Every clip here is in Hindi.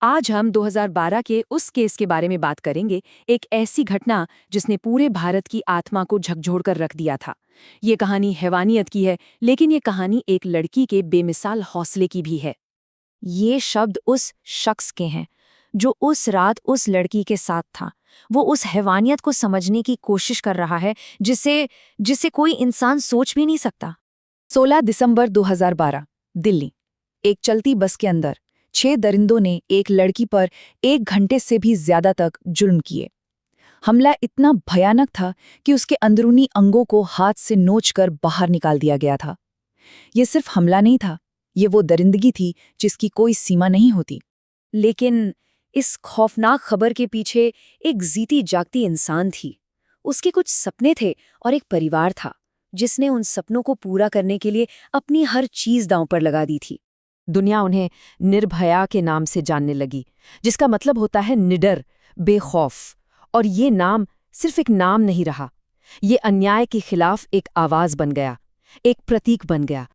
आज हम 2012 के उस केस के बारे में बात करेंगे, एक ऐसी घटना जिसने पूरे भारत की आत्मा को झकझोर कर रख दिया था। ये कहानी हैवानियत की है, लेकिन ये कहानी एक लड़की के बेमिसाल हौसले की भी है। ये शब्द उस शख्स के हैं जो उस रात उस लड़की के साथ था। वो उस हैवानियत को समझने की कोशिश कर रहा है जिसे जिसे कोई इंसान सोच भी नहीं सकता। 16 दिसंबर 2012, दिल्ली। एक चलती बस के अंदर 6 दरिंदों ने एक लड़की पर 1 घंटे से भी ज्यादा तक जुल्म किए। हमला इतना भयानक था कि उसके अंदरूनी अंगों को हाथ से नोचकर बाहर निकाल दिया गया था। ये सिर्फ हमला नहीं था, ये वो दरिंदगी थी जिसकी कोई सीमा नहीं होती। लेकिन इस खौफनाक खबर के पीछे एक जीती जागती इंसान थी। उसके कुछ सपने थे और एक परिवार था जिसने उन सपनों को पूरा करने के लिए अपनी हर चीज दांव पर लगा दी थी। दुनिया उन्हें निर्भया के नाम से जानने लगी, जिसका मतलब होता है निडर, बेखौफ। और ये नाम सिर्फ एक नाम नहीं रहा, ये अन्याय के खिलाफ एक आवाज बन गया, एक प्रतीक बन गया।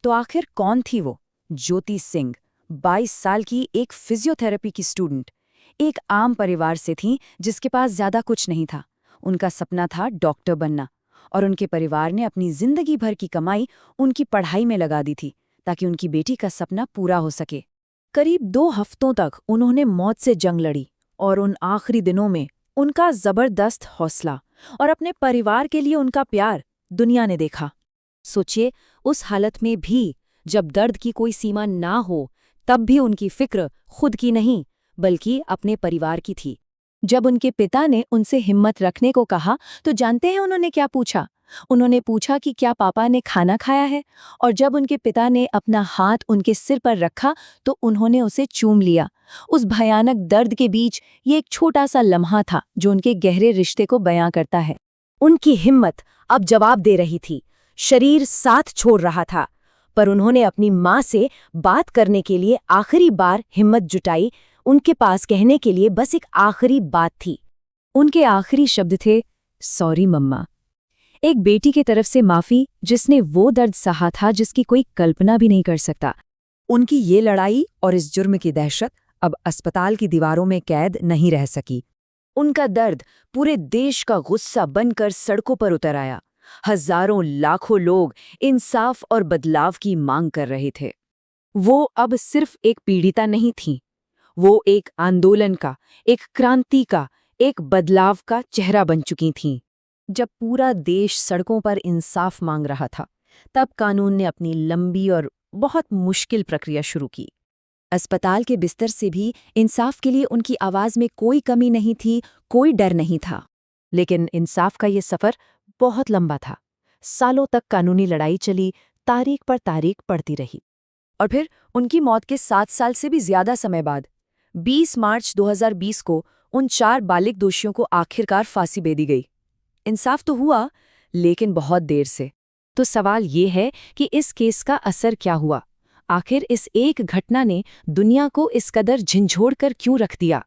तो आखिर कौन थी वो? ज्योति सिंह, 22 साल की एक फिजियोथेरेपी की स्टूडेंट, एक आम परिवार से थी जिसके पास ज्यादा कुछ नहीं था। उनका सपना था डॉक्टर बनना, और उनके परिवार ने अपनी जिंदगी भर की कमाई उनकी पढ़ाई में लगा दी थी ताकि उनकी बेटी का सपना पूरा हो सके। करीब 2 हफ्तों तक उन्होंने मौत से जंग लड़ी, और उन आखिरी दिनों में उनका जबरदस्त हौसला और अपने परिवार के लिए उनका प्यार दुनिया ने देखा। सोचिए, उस हालत में भी, जब दर्द की कोई सीमा ना हो, तब भी उनकी फिक्र खुद की नहीं बल्कि अपने परिवार की थी। जब उनके पिता ने उनसे हिम्मत रखने को कहा, तो जानते हैं उन्होंने क्या पूछा? उन्होंने पूछा कि क्या पापा ने खाना खाया है? और जब उनके पिता ने अपना हाथ उनके सिर पर रखा, तो उन्होंने उसे चूम लिया। उस भयानक दर्द के बीच ये एक छोटा सा लम्हा था जो उनके गहरे रिश्ते को बयां करता है। उनकी हिम्मत अब जवाब दे रही थी, शरीर साथ छोड़ रहा था, पर उन्होंने अपनी माँ से बात करने के लिए आखिरी बार हिम्मत जुटाई। उनके पास कहने के लिए बस एक आखिरी बात थी। उनके आखिरी शब्द थे, सॉरी मम्मा। एक बेटी की तरफ से माफी, जिसने वो दर्द सहा था जिसकी कोई कल्पना भी नहीं कर सकता। उनकी ये लड़ाई और इस जुर्म की दहशत अब अस्पताल की दीवारों में कैद नहीं रह सकी। उनका दर्द पूरे देश का गुस्सा बनकर सड़कों पर उतर आया। हजारों लाखों लोग इंसाफ और बदलाव की मांग कर रहे थे। वो अब सिर्फ एक पीड़िता नहीं थी, वो एक आंदोलन का, एक क्रांति का, एक बदलाव का चेहरा बन चुकी थीं। जब पूरा देश सड़कों पर इंसाफ मांग रहा था, तब कानून ने अपनी लंबी और बहुत मुश्किल प्रक्रिया शुरू की। अस्पताल के बिस्तर से भी इंसाफ के लिए उनकी आवाज में कोई कमी नहीं थी, कोई डर नहीं था। लेकिन इंसाफ का ये सफर बहुत लंबा था। सालों तक कानूनी लड़ाई चली, तारीख पर तारीख पड़ती रही। और फिर उनकी मौत के 7 साल से भी ज्यादा समय बाद 20 मार्च 2020 को उन 4 बालिग दोषियों को आखिरकार फांसी दे दी गई। इंसाफ तो हुआ, लेकिन बहुत देर से। तो सवाल ये है कि इस केस का असर क्या हुआ? आखिर इस एक घटना ने दुनिया को इस कदर झंझोड़ कर क्यों रख दिया?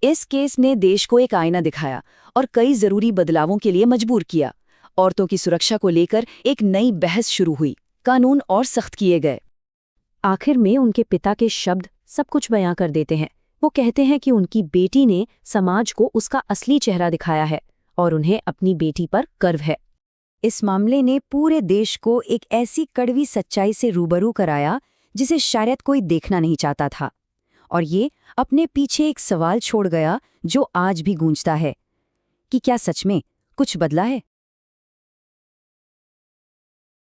इस केस ने देश को एक आईना दिखाया और कई जरूरी बदलावों के लिए मजबूर किया। औरतों की सुरक्षा को लेकर एक नई बहस शुरू हुई, कानून और सख्त किए गए। आखिर में उनके पिता के शब्द सब कुछ बयां कर देते हैं। वो कहते हैं कि उनकी बेटी ने समाज को उसका असली चेहरा दिखाया है और उन्हें अपनी बेटी पर गर्व है। इस मामले ने पूरे देश को एक ऐसी कड़वी सच्चाई से रूबरू कराया जिसे शायद कोई देखना नहीं चाहता था। और ये अपने पीछे एक सवाल छोड़ गया जो आज भी गूंजता है कि क्या सच में कुछ बदला है?